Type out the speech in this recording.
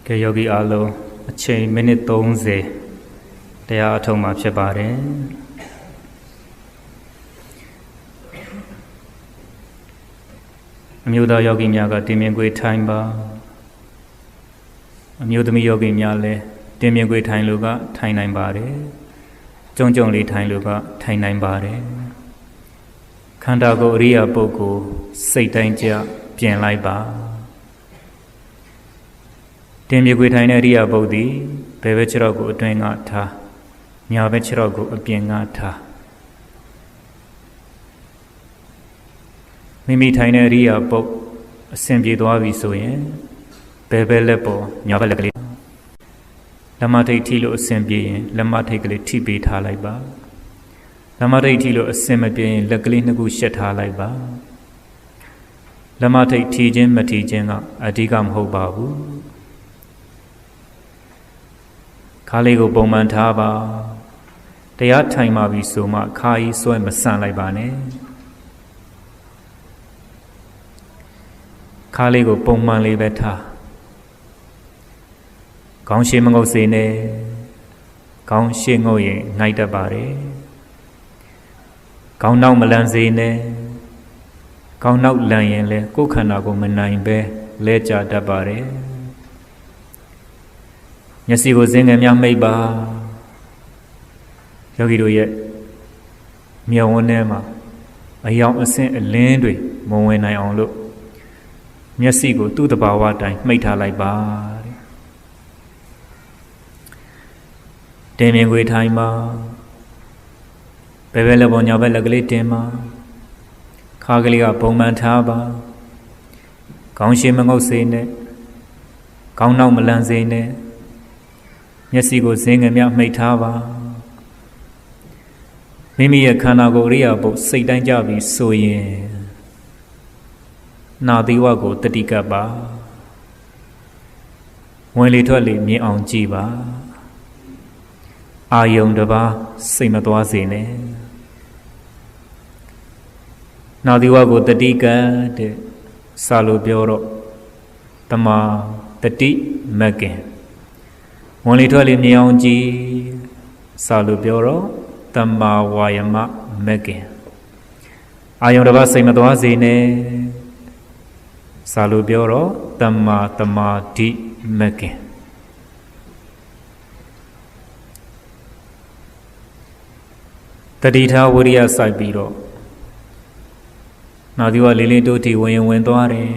ကဲယောဂီအားလုံးအချိန်မိနစ်30တရားအထုတ်မှာဖြစ်ပါတယ်အမျိုးသားယောဂီများကတင်မြင်ခွေထိုင်ပါအမျိုးသမီးယောဂီများလည်းတင်မြင်ခွေထိုင်လို့ကထိုင်နိုင်ပါတယ်ကြုံကြုံလေးထိုင်လို့ကထိုင်နိုင်ပါတယ်ခန္ဓာကိုယ်အရိယာပုဂ္ဂိုလ်စိတ်တိုင်းကြပြင်လိုက်ပါတင်မြေခွေထိုင်တဲ့အရိယာပုဂ္ဂိုလ်ဘယ်ဘက်ခြေထောက်ကိုအတွင်းကထားညာဘက်ခြေထောက်ကိုအပြင်ကထားမိမိထိုင်တဲ့အရိယာပုဂ္ဂိုလ်အစဉ်ပြေသွားပြီဆိုရင်ဘယ်ဘက်လက်ပေါ်ညာဘက်လက်ကလေးလက်မထိတ်ထိလို့အစဉ်ပြေရင်လက်မထိတ်ကလေးထိပေးထားလိုက်ပါလက်မထိတ်ထိလို့အစဉ်မပြေရင်လက်ကလေးနှစ်ခုရှက်ထားလိုက်ပါလက်မထိတ်ထိခြင်းမထိခြင်းကအဓိကမဟုတ်ပါဘူးခါလေးကိုပုံမှန်ထားပါတရားထိုင်ပါပြီဆိုမှခါကြီးဆွဲမဆန့်လိုက်ပါနဲ့ခါလေးကိုပုံမှန်လေးပဲထားခေါင်းရှည်မငုပ်စေနဲ့ခေါင်းရှည်ငုပ်ရင်ငိုက်တတ်ပါတယ်ခေါင်းနောက်မလန်စေနဲ့ခေါင်းနောက်လန်ရင်လည်းကိုယ်ခန္ဓာကိုမနိုင်ပဲလဲကျတတ်ပါတယ်မျက်စိကိုစင်ငယ်များမိတ်ပါယောဂီတို့ရဲ့မျက်ဝန်းထဲမှာအယောင်အဆင့်အလင်းတွေမဝင်နိုင်အောင်လို့မျက်စိကိုသူ့တဘာဝတိုင်းမှိတ်ထားလိုက်ပါတင်မြင်ခွေထိုင်ပါဘယ်ဘက်လက်ပေါ်ညာဘက်လက်ကလေးတင်ပါခါကလေးကပုံမှန်ထားပါခေါင်းရှည်မငုပ်စေနဲ့ခေါင်းနောက်မလန်စေနဲ့မျက်စိကိုစင်ငယ်များမှိတ်ထားပါမိမိရဲ့ခန္ဓာကိုယ်အရိယာပုစိတ်တိုင်းကြပြီဆိုရင်နာသီဝကိုတတိကပ်ပါဝင်လေထွက်လေမြင်အောင်ကြည့်ပါအာယုံတစ်ပါးစိတ်မသွားစေနဲ့နာသီဝကိုတတိကပ်တဲ့စာလိုပြောတော့တမာတတိမကင်ဝင်လေထွက်လေမြင်အောင်ကြည့်စာလိုပြောတော့တမာဝါယမမကင်အာယုံတစ်ပါးစိတ်မသွားစေနဲ့စာလိုပြောတော့တမာတမာဒိမကင်တတိထားဝိရိယစိုက်ပြီးတော့နာသီဝလေးလေးတို့တီဝင်သွားတယ်